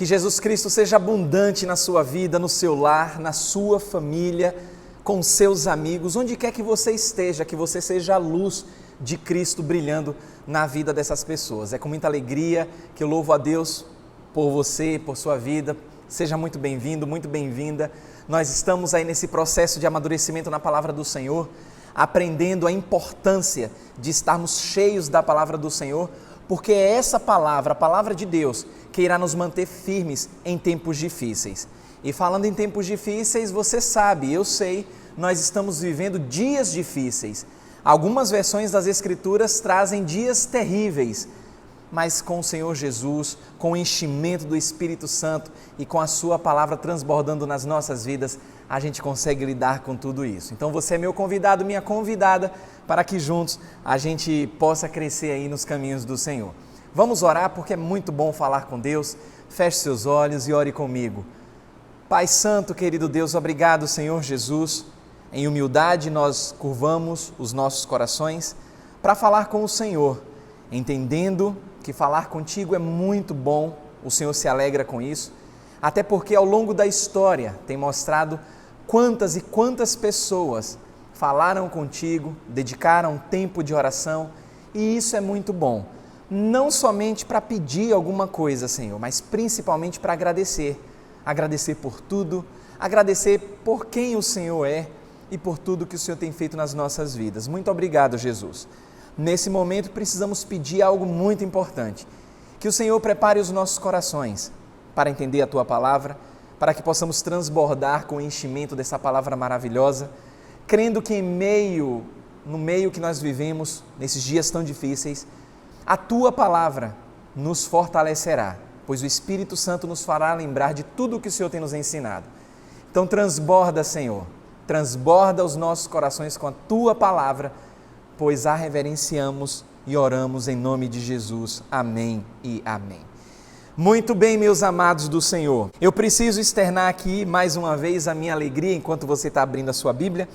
Jesus Cristo seja abundante na sua vida, no seu lar, na sua família, com seus amigos, onde quer que você esteja, que você seja a luz de Cristo brilhando na vida dessas pessoas. É com muita alegria que eu louvo a Deus por você, por sua vida. Seja muito bem-vindo, muito bem-vinda. Nós estamos aí nesse processo de amadurecimento na palavra do Senhor, aprendendo a importância de estarmos cheios da palavra do Senhor, porque é essa palavra, a palavra de Deus, que irá nos manter firmes em tempos difíceis. E falando em tempos difíceis, você sabe, eu sei, nós estamos vivendo dias difíceis. Algumas versões das Escrituras trazem dias terríveis, mas com o Senhor Jesus, com o enchimento do Espírito Santo e com a sua palavra transbordando nas nossas vidas, a gente consegue lidar com tudo isso. Então você é meu convidado, minha convidada, para que juntos a gente possa crescer aí nos caminhos do Senhor. Vamos orar porque é muito bom falar com Deus. Feche seus olhos e ore comigo. Pai Santo, querido Deus, obrigado, Senhor Jesus. Em humildade nós curvamos os nossos corações para falar com o Senhor, entendendo que falar contigo é muito bom, o Senhor se alegra com isso, até porque ao longo da história tem mostrado quantas e quantas pessoas falaram contigo, dedicaram tempo de oração, e isso é muito bom, não somente para pedir alguma coisa, Senhor, mas principalmente para agradecer por tudo, agradecer por quem o Senhor é e por tudo que o Senhor tem feito nas nossas vidas. Muito obrigado, Jesus. Nesse momento precisamos pedir algo muito importante, que o Senhor prepare os nossos corações para entender a Tua palavra, para que possamos transbordar com o enchimento dessa palavra maravilhosa, crendo que no meio que nós vivemos, nesses dias tão difíceis, a Tua palavra nos fortalecerá, pois o Espírito Santo nos fará lembrar de tudo o que o Senhor tem nos ensinado. Então transborda, Senhor, transborda os nossos corações com a Tua palavra, pois a reverenciamos e oramos em nome de Jesus. Amém e amém. Muito bem, meus amados do Senhor. Eu preciso externar aqui mais uma vez a minha alegria, enquanto você está abrindo a sua Bíblia,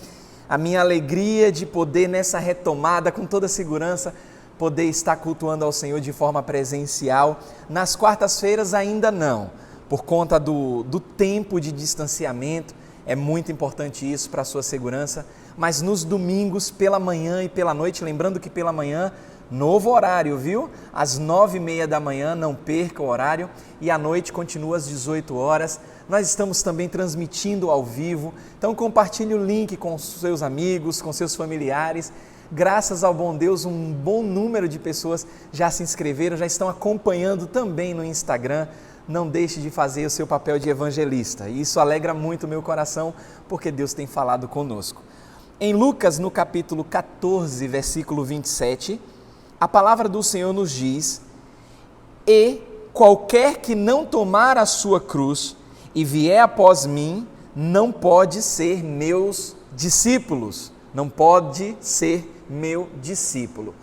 a minha alegria de poder nessa retomada, com toda segurança, poder estar cultuando ao Senhor de forma presencial. Nas quartas-feiras ainda não, por conta do tempo de distanciamento. É muito importante isso para a sua segurança, mas nos domingos, pela manhã e pela noite, lembrando que pela manhã, novo horário, viu? Às 9h30 da manhã, não perca o horário, e à noite continua às 18 horas. Nós estamos também transmitindo ao vivo, então compartilhe o link com seus amigos, com seus familiares. Graças ao bom Deus, um bom número de pessoas já se inscreveram, já estão acompanhando também no Instagram. Não deixe de fazer o seu papel de evangelista. E isso alegra muito o meu coração, porque Deus tem falado conosco. Em Lucas, no capítulo 14, versículo 27, a palavra do Senhor nos diz: "E qualquer que não tomar a sua cruz e vier após mim, não pode ser meus discípulos." Não pode ser meu discípulo.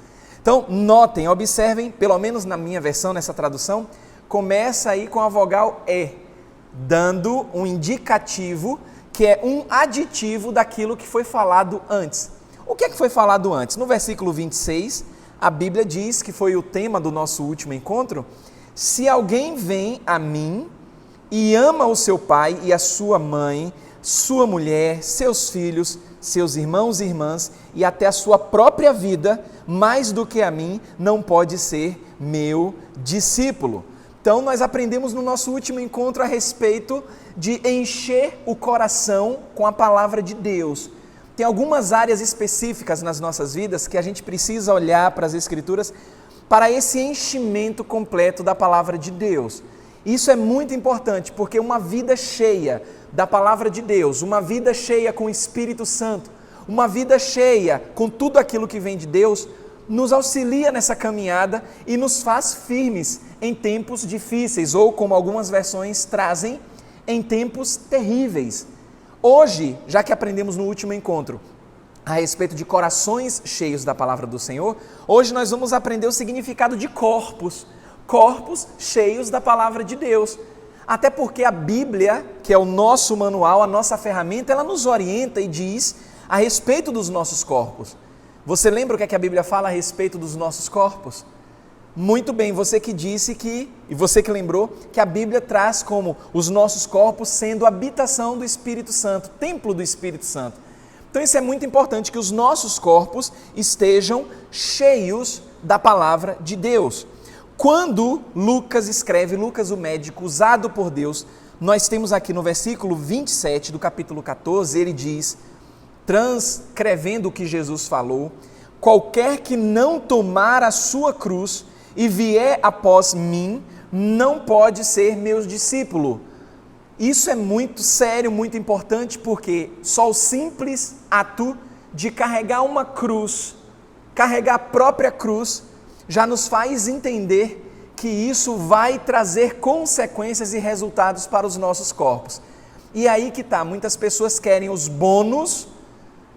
Então, notem, observem, pelo menos na minha versão, nessa tradução, começa aí com a vogal E, dando um indicativo que é um aditivo daquilo que foi falado antes. O que é que foi falado antes? No versículo 26, a Bíblia diz, que foi o tema do nosso último encontro: "Se alguém vem a mim e ama o seu pai e a sua mãe, sua mulher, seus filhos, seus irmãos e irmãs e até a sua própria vida, mais do que a mim, não pode ser meu discípulo." Então, nós aprendemos no nosso último encontro a respeito de encher o coração com a palavra de Deus. Tem algumas áreas específicas nas nossas vidas que a gente precisa olhar para as Escrituras para esse enchimento completo da palavra de Deus. Isso é muito importante, porque uma vida cheia da palavra de Deus, uma vida cheia com o Espírito Santo, uma vida cheia com tudo aquilo que vem de Deus, nos auxilia nessa caminhada e nos faz firmes em tempos difíceis, ou como algumas versões trazem, em tempos terríveis. Hoje, já que aprendemos no último encontro a respeito de corações cheios da palavra do Senhor, hoje nós vamos aprender o significado de corpos cheios da palavra de Deus. Até porque a Bíblia, que é o nosso manual, a nossa ferramenta, ela nos orienta e diz a respeito dos nossos corpos. Você lembra o que é que a Bíblia fala a respeito dos nossos corpos? Muito bem, você que disse e você que lembrou, que a Bíblia traz como os nossos corpos sendo habitação do Espírito Santo, templo do Espírito Santo. Então isso é muito importante, que os nossos corpos estejam cheios da palavra de Deus. Quando Lucas escreve, Lucas o médico, usado por Deus, nós temos aqui no versículo 27 do capítulo 14, ele diz, transcrevendo o que Jesus falou: qualquer que não tomar a sua cruz e vier após mim, não pode ser meu discípulo. Isso é muito sério, muito importante, porque só o simples ato de carregar uma cruz, carregar a própria cruz, já nos faz entender que isso vai trazer consequências e resultados para os nossos corpos. E aí que está, muitas pessoas querem os bônus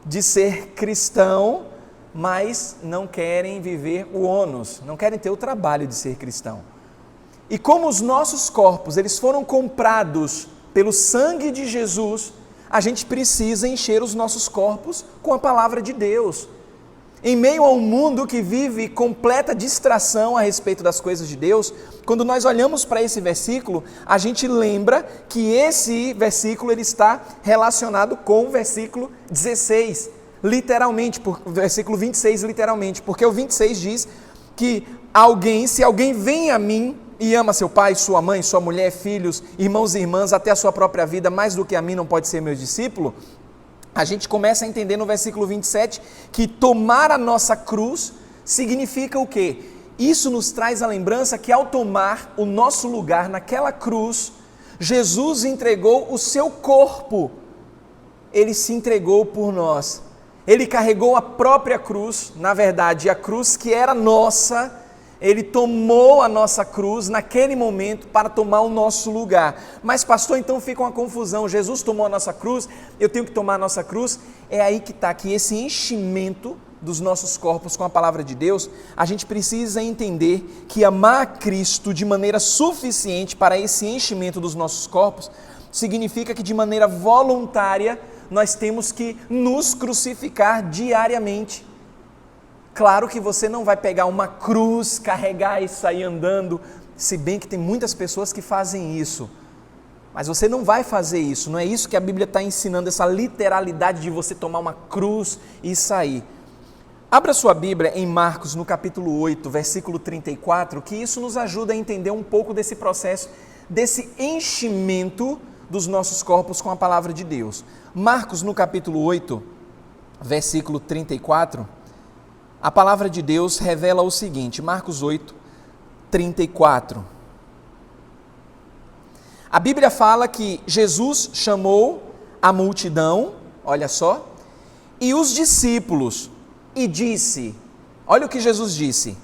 de ser cristão, mas não querem viver o ônus, não querem ter o trabalho de ser cristão. E como os nossos corpos, eles foram comprados pelo sangue de Jesus, a gente precisa encher os nossos corpos com a palavra de Deus. Em meio a um mundo que vive completa distração a respeito das coisas de Deus, quando nós olhamos para esse versículo, a gente lembra que esse versículo ele está relacionado com o versículo 16, literalmente, versículo 26 literalmente, porque o 26 diz que se alguém vem a mim e ama seu pai, sua mãe, sua mulher, filhos, irmãos e irmãs, até a sua própria vida, mais do que a mim não pode ser meu discípulo. A gente começa a entender no versículo 27 que tomar a nossa cruz significa o quê? Isso nos traz a lembrança que ao tomar o nosso lugar naquela cruz, Jesus entregou o seu corpo, ele se entregou por nós, ele carregou a própria cruz, na verdade a cruz que era nossa, ele tomou a nossa cruz naquele momento para tomar o nosso lugar. Mas pastor, então fica uma confusão, Jesus tomou a nossa cruz, eu tenho que tomar a nossa cruz? É aí que está, que esse enchimento dos nossos corpos com a palavra de Deus, a gente precisa entender que amar a Cristo de maneira suficiente para esse enchimento dos nossos corpos, significa que de maneira voluntária nós temos que nos crucificar diariamente. Claro que você não vai pegar uma cruz, carregar e sair andando, se bem que tem muitas pessoas que fazem isso. Mas você não vai fazer isso, não é isso que a Bíblia está ensinando, essa literalidade de você tomar uma cruz e sair. Abra sua Bíblia em Marcos, no capítulo 8, versículo 34, que isso nos ajuda a entender um pouco desse processo, desse enchimento dos nossos corpos com a palavra de Deus. Marcos, no capítulo 8, versículo 34, a palavra de Deus revela o seguinte, Marcos 8, 34. A Bíblia fala que Jesus chamou a multidão, olha só, e os discípulos, e disse, olha o que Jesus disse: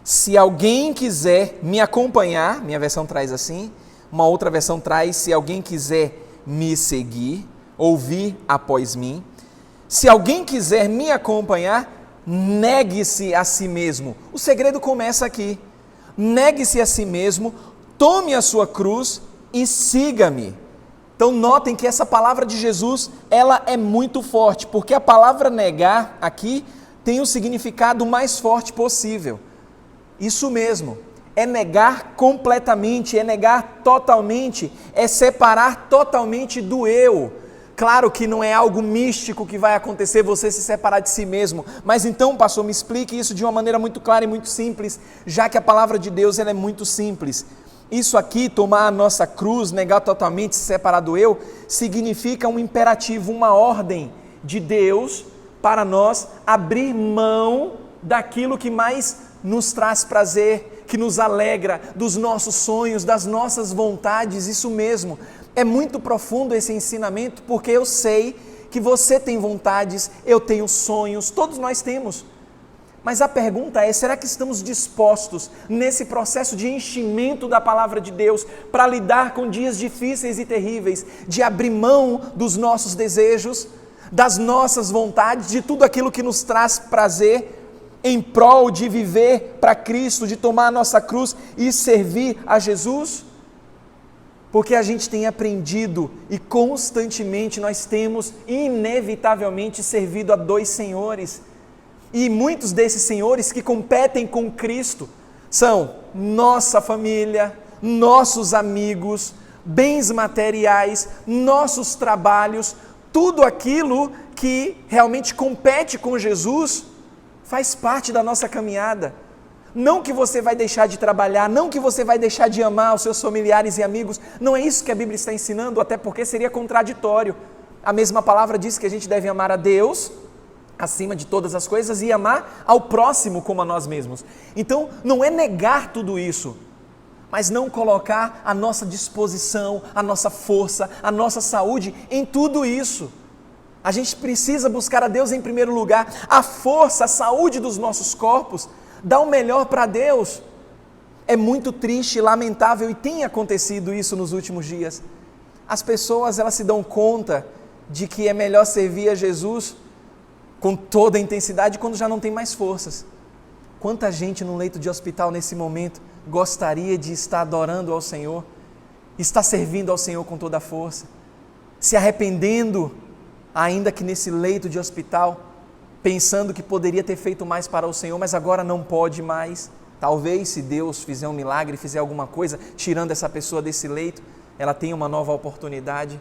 se alguém quiser me acompanhar, minha versão traz assim, uma outra versão traz, se alguém quiser me seguir, ou vir após mim, se alguém quiser me acompanhar, negue-se a si mesmo. O segredo começa aqui. Negue-se a si mesmo, tome a sua cruz e siga-me. Então notem que essa palavra de Jesus, ela é muito forte, porque a palavra negar aqui tem o significado mais forte possível. Isso mesmo, é negar completamente, é negar totalmente, é separar totalmente do eu. Claro que não é algo místico que vai acontecer você se separar de si mesmo, mas então, pastor, me explique isso de uma maneira muito clara e muito simples, já que a palavra de Deus ela é muito simples. Isso aqui, tomar a nossa cruz, negar totalmente, se separar do eu, significa um imperativo, uma ordem de Deus para nós abrir mão daquilo que mais nos traz prazer, que nos alegra, dos nossos sonhos, das nossas vontades, isso mesmo. É muito profundo esse ensinamento, porque eu sei que você tem vontades, eu tenho sonhos, todos nós temos. Mas a pergunta é, será que estamos dispostos nesse processo de enchimento da palavra de Deus para lidar com dias difíceis e terríveis, de abrir mão dos nossos desejos, das nossas vontades, de tudo aquilo que nos traz prazer, em prol de viver para Cristo, de tomar a nossa cruz e servir a Jesus? Porque a gente tem aprendido e constantemente nós temos inevitavelmente servido a dois senhores. E muitos desses senhores que competem com Cristo São nossa família, nossos amigos, bens materiais, nossos trabalhos, tudo aquilo que realmente compete com Jesus faz parte da nossa caminhada. Não que você vai deixar de trabalhar, não que você vai deixar de amar os seus familiares e amigos, não é isso que a Bíblia está ensinando, até porque seria contraditório. A mesma palavra diz que a gente deve amar a Deus acima de todas as coisas e amar ao próximo como a nós mesmos. Então, não é negar tudo isso, mas não colocar a nossa disposição, a nossa força, a nossa saúde em tudo isso. A gente precisa buscar a Deus em primeiro lugar, a força, a saúde dos nossos corpos, dar o melhor para Deus. É muito triste, lamentável, e tem acontecido isso nos últimos dias. As pessoas, elas se dão conta de que é melhor servir a Jesus com toda a intensidade quando já não tem mais forças. Quanta gente no leito de hospital nesse momento gostaria de estar adorando ao Senhor, estar servindo ao Senhor com toda a força, se arrependendo, ainda que nesse leito de hospital, pensando que poderia ter feito mais para o Senhor, mas agora não pode mais. Talvez, se Deus fizer um milagre, fizer alguma coisa, tirando essa pessoa desse leito, ela tenha uma nova oportunidade.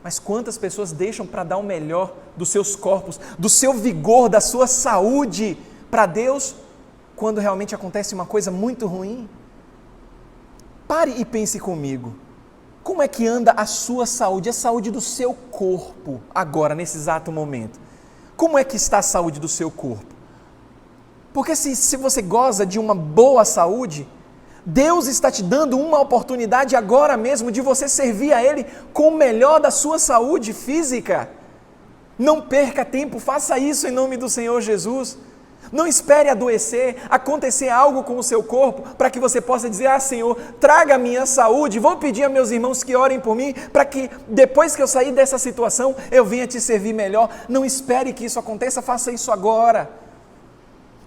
Mas quantas pessoas deixam para dar o melhor dos seus corpos, do seu vigor, da sua saúde para Deus, quando realmente acontece uma coisa muito ruim? Pare e pense comigo. Como é que anda a sua saúde, a saúde do seu corpo, agora, nesse exato momento? Como é que está a saúde do seu corpo? Porque se você goza de uma boa saúde, Deus está te dando uma oportunidade agora mesmo de você servir a Ele com o melhor da sua saúde física. Não perca tempo, faça isso em nome do Senhor Jesus. Não espere adoecer, acontecer algo com o seu corpo, para que você possa dizer: ah, Senhor, traga a minha saúde, vou pedir a meus irmãos que orem por mim, para que depois que eu sair dessa situação, eu venha te servir melhor. Não espere que isso aconteça, faça isso agora.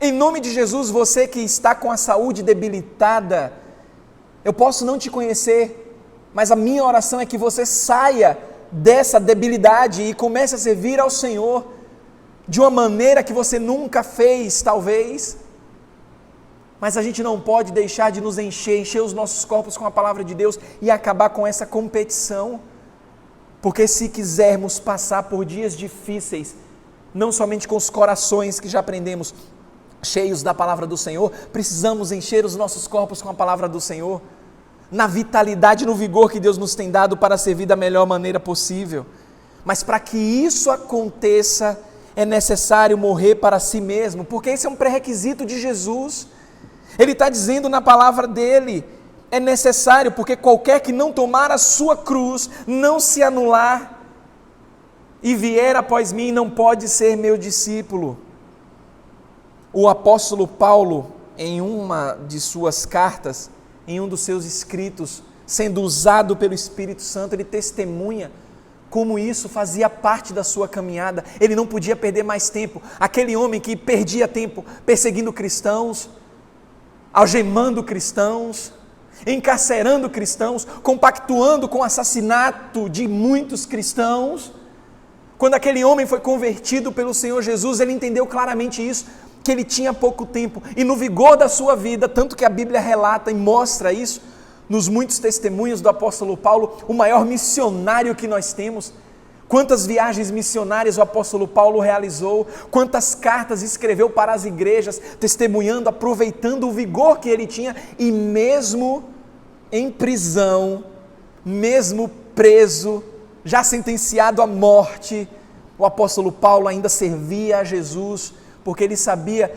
Em nome de Jesus, você que está com a saúde debilitada, eu posso não te conhecer, mas a minha oração é que você saia dessa debilidade e comece a servir ao Senhor, de uma maneira que você nunca fez, talvez, mas a gente não pode deixar de nos encher os nossos corpos com a palavra de Deus e acabar com essa competição, porque se quisermos passar por dias difíceis, não somente com os corações que já aprendemos, cheios da palavra do Senhor, precisamos encher os nossos corpos com a palavra do Senhor, na vitalidade, no vigor que Deus nos tem dado para servir da melhor maneira possível. Mas para que isso aconteça, é necessário morrer para si mesmo, porque esse é um pré-requisito de Jesus. Ele está dizendo na palavra dele, é necessário, porque qualquer que não tomar a sua cruz, não se anular e vier após mim, não pode ser meu discípulo. O apóstolo Paulo, em uma de suas cartas, em um dos seus escritos, sendo usado pelo Espírito Santo, ele testemunha como isso fazia parte da sua caminhada. Ele não podia perder mais tempo. Aquele homem que perdia tempo perseguindo cristãos, algemando cristãos, encarcerando cristãos, compactuando com o assassinato de muitos cristãos. Quando aquele homem foi convertido pelo Senhor Jesus, ele entendeu claramente isso, que ele tinha pouco tempo, e no vigor da sua vida, tanto que a Bíblia relata e mostra isso, nos muitos testemunhos do apóstolo Paulo, o maior missionário que nós temos. Quantas viagens missionárias o apóstolo Paulo realizou, quantas cartas escreveu para as igrejas, testemunhando, aproveitando o vigor que ele tinha, e mesmo em prisão, mesmo preso, já sentenciado à morte, o apóstolo Paulo ainda servia a Jesus, porque ele sabia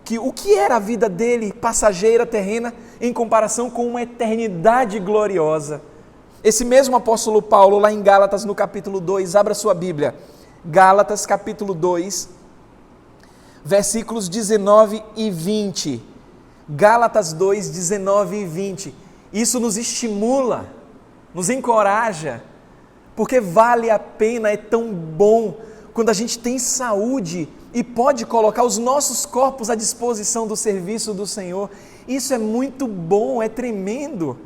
que o que era a vida dele, passageira, terrena, em comparação com uma eternidade gloriosa. Esse mesmo apóstolo Paulo, lá em Gálatas, no capítulo 2, abra sua Bíblia, Gálatas, capítulo 2, versículos 19 e 20, Gálatas 2, 19 e 20, isso nos estimula, nos encoraja, porque vale a pena, é tão bom, quando a gente tem saúde e pode colocar os nossos corpos à disposição do serviço do Senhor. Isso é muito bom, é tremendo.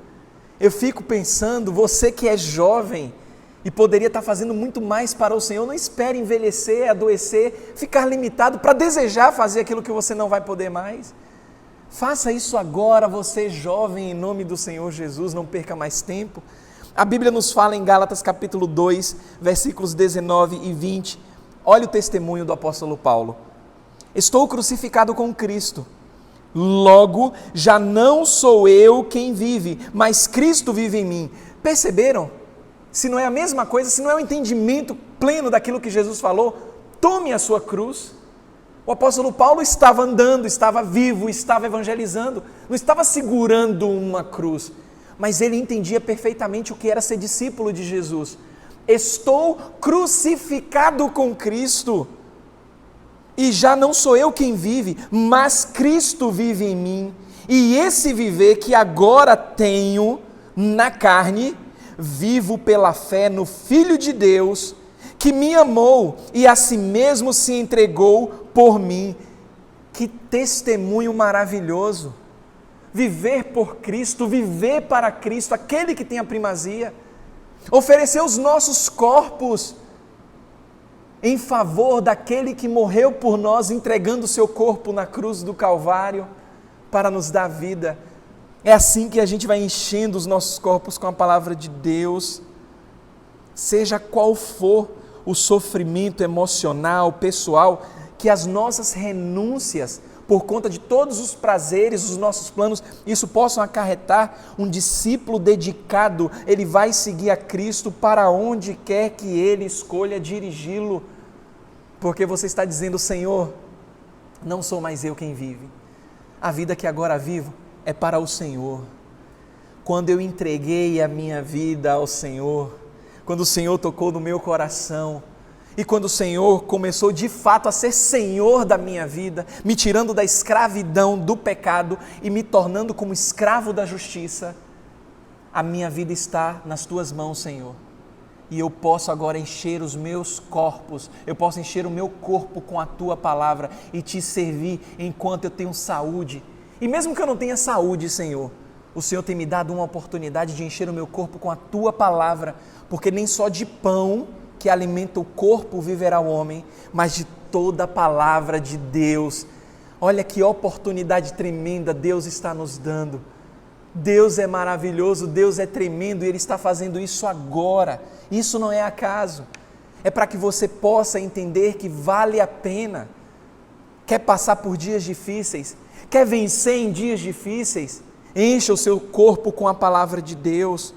Eu fico pensando, você que é jovem e poderia estar fazendo muito mais para o Senhor, não espere envelhecer, adoecer, ficar limitado para desejar fazer aquilo que você não vai poder mais. Faça isso agora, você jovem, em nome do Senhor Jesus, não perca mais tempo. A Bíblia nos fala em Gálatas capítulo 2, versículos 19 e 20. Olha o testemunho do apóstolo Paulo. Estou crucificado com Cristo. Logo, já não sou eu quem vive, mas Cristo vive em mim. Perceberam? Se não é a mesma coisa, se não é o entendimento pleno daquilo que Jesus falou, tome a sua cruz. O apóstolo Paulo estava andando, estava vivo, estava evangelizando, não estava segurando uma cruz, mas ele entendia perfeitamente o que era ser discípulo de Jesus. Estou crucificado com Cristo, e já não sou eu quem vive, mas Cristo vive em mim, e esse viver que agora tenho na carne, vivo pela fé no Filho de Deus, que me amou e a si mesmo se entregou por mim. Que testemunho maravilhoso! Viver por Cristo, viver para Cristo, aquele que tem a primazia, oferecer os nossos corpos em favor daquele que morreu por nós, entregando o seu corpo na cruz do Calvário para nos dar vida. É assim que a gente vai enchendo os nossos corpos com a palavra de Deus. Seja qual for o sofrimento emocional, pessoal, que as nossas renúncias, por conta de todos os prazeres, os nossos planos, isso possam acarretar um discípulo dedicado. Ele vai seguir a Cristo para onde quer que ele escolha dirigi-lo, porque você está dizendo: Senhor, não sou mais eu quem vive, a vida que agora vivo é para o Senhor. Quando eu entreguei a minha vida ao Senhor, quando o Senhor tocou no meu coração, e quando o Senhor começou de fato a ser Senhor da minha vida, me tirando da escravidão do pecado e me tornando como escravo da justiça, a minha vida está nas tuas mãos, Senhor. E eu posso agora encher os meus corpos, eu posso encher o meu corpo com a tua palavra e te servir enquanto eu tenho saúde. E mesmo que eu não tenha saúde, Senhor, o Senhor tem me dado uma oportunidade de encher o meu corpo com a tua palavra, porque nem só de pão que alimenta o corpo viverá o homem, mas de toda a palavra de Deus. Olha que oportunidade tremenda Deus está nos dando. Deus é maravilhoso, Deus é tremendo e Ele está fazendo isso agora. Isso não é acaso. É para que você possa entender que vale a pena. Quer passar por dias difíceis? Quer vencer em dias difíceis? Encha o seu corpo com a palavra de Deus.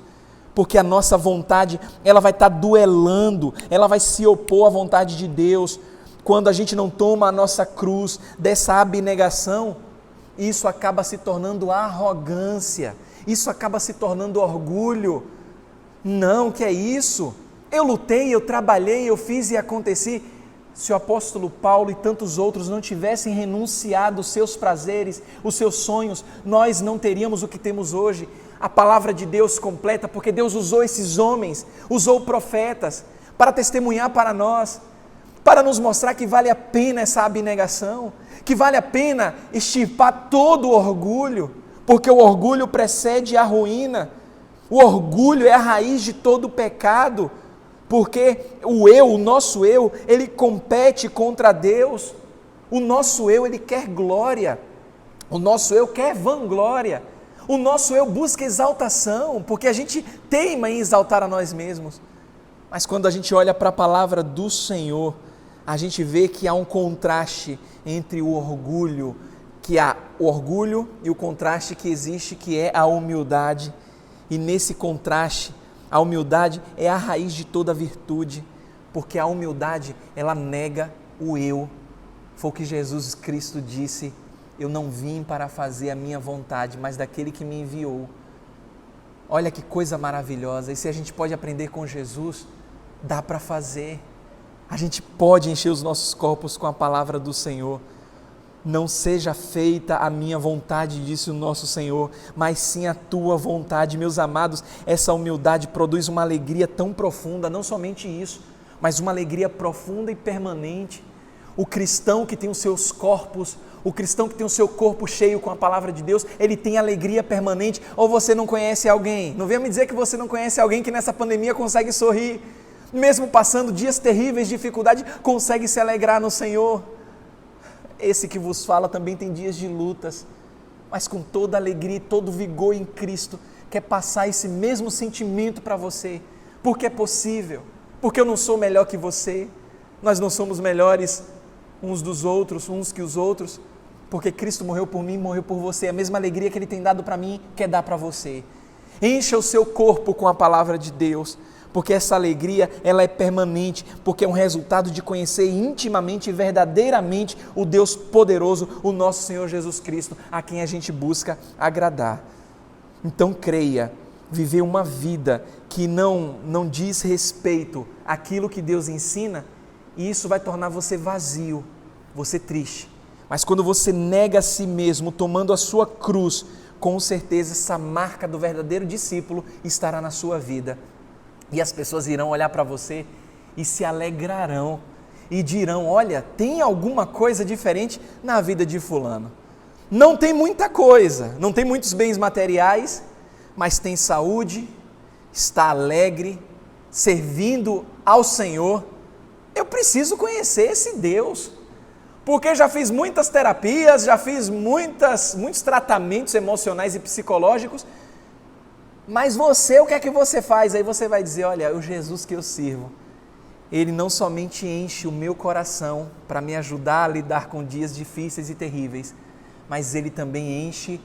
Porque a nossa vontade, ela vai estar duelando, ela vai se opor à vontade de Deus. Quando a gente não toma a nossa cruz dessa abnegação, isso acaba se tornando arrogância, isso acaba se tornando orgulho. Não, que é isso? Eu lutei, eu trabalhei, eu fiz e aconteci. Se o apóstolo Paulo e tantos outros não tivessem renunciado os seus prazeres, os seus sonhos, nós não teríamos o que temos hoje. A palavra de Deus completa, porque Deus usou esses homens, usou profetas para testemunhar para nós, para nos mostrar que vale a pena essa abnegação, que vale a pena extirpar todo o orgulho, porque o orgulho precede a ruína, o orgulho é a raiz de todo o pecado, porque o nosso eu, ele compete contra Deus, o nosso eu, ele quer glória, o nosso eu quer vanglória, o nosso eu busca exaltação, porque a gente teima em exaltar a nós mesmos. Mas quando a gente olha para a palavra do Senhor, a gente vê que há um contraste entre o orgulho, e o contraste que existe, que é a humildade. E nesse contraste, a humildade é a raiz de toda virtude, porque a humildade, ela nega o eu. Foi o que Jesus Cristo disse: eu não vim para fazer a minha vontade, mas daquele que me enviou. Olha que coisa maravilhosa. E se a gente pode aprender com Jesus, dá para fazer. A gente pode encher os nossos corpos com a palavra do Senhor. Não seja feita a minha vontade, disse o nosso Senhor, mas sim a tua vontade. Meus amados, essa humildade produz uma alegria tão profunda, não somente isso, mas uma alegria profunda e permanente. O cristão que tem os seus corpos, o cristão que tem o seu corpo cheio com a palavra de Deus, ele tem alegria permanente. Ou você não conhece alguém? Não venha me dizer que você não conhece alguém que nessa pandemia consegue sorrir, mesmo passando dias terríveis de dificuldade, consegue se alegrar no Senhor. Esse que vos fala também tem dias de lutas, mas com toda alegria e todo vigor em Cristo, quer passar esse mesmo sentimento para você, porque é possível, porque eu não sou melhor que você, nós não somos melhores uns dos outros, uns que os outros, porque Cristo morreu por mim, morreu por você, a mesma alegria que Ele tem dado para mim, quer dar para você. Encha o seu corpo com a palavra de Deus, porque essa alegria, ela é permanente, porque é um resultado de conhecer intimamente e verdadeiramente o Deus poderoso, o nosso Senhor Jesus Cristo, a quem a gente busca agradar. Então creia, viver uma vida que não diz respeito àquilo que Deus ensina, e isso vai tornar você vazio, você triste. Mas quando você nega a si mesmo, tomando a sua cruz, com certeza essa marca do verdadeiro discípulo estará na sua vida. E as pessoas irão olhar para você e se alegrarão e dirão: olha, tem alguma coisa diferente na vida de fulano. Não tem muita coisa, não tem muitos bens materiais, mas tem saúde, está alegre, servindo ao Senhor. Eu preciso conhecer esse Deus, porque já fiz muitas terapias, já fiz muitos tratamentos emocionais e psicológicos, mas você, o que é que você faz? Aí você vai dizer: olha, o Jesus que eu sirvo, Ele não somente enche o meu coração para me ajudar a lidar com dias difíceis e terríveis, mas Ele também enche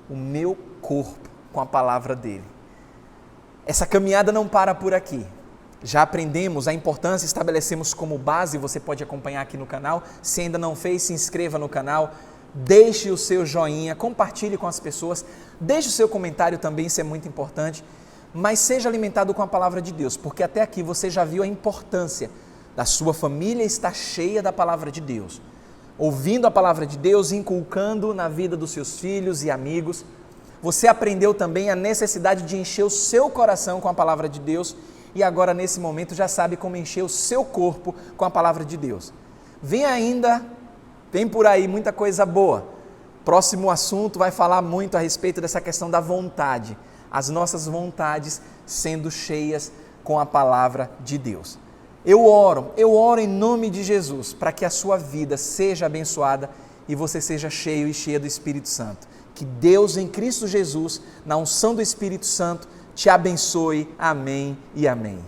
o meu corpo com a palavra dEle. Essa caminhada não para por aqui. Já aprendemos a importância, estabelecemos como base, você pode acompanhar aqui no canal. Se ainda não fez, se inscreva no canal, deixe o seu joinha, compartilhe com as pessoas, deixe o seu comentário também, isso é muito importante, mas seja alimentado com a palavra de Deus, porque até aqui você já viu a importância da sua família estar cheia da palavra de Deus, ouvindo a palavra de Deus, inculcando na vida dos seus filhos e amigos. Você aprendeu também a necessidade de encher o seu coração com a palavra de Deus, e agora nesse momento já sabe como encher o seu corpo com a palavra de Deus. Vem por aí muita coisa boa. Próximo assunto vai falar muito a respeito dessa questão da vontade, as nossas vontades sendo cheias com a palavra de Deus. Eu oro em nome de Jesus para que a sua vida seja abençoada e você seja cheio e cheia do Espírito Santo. Que Deus em Cristo Jesus, na unção do Espírito Santo, te abençoe. Amém e amém.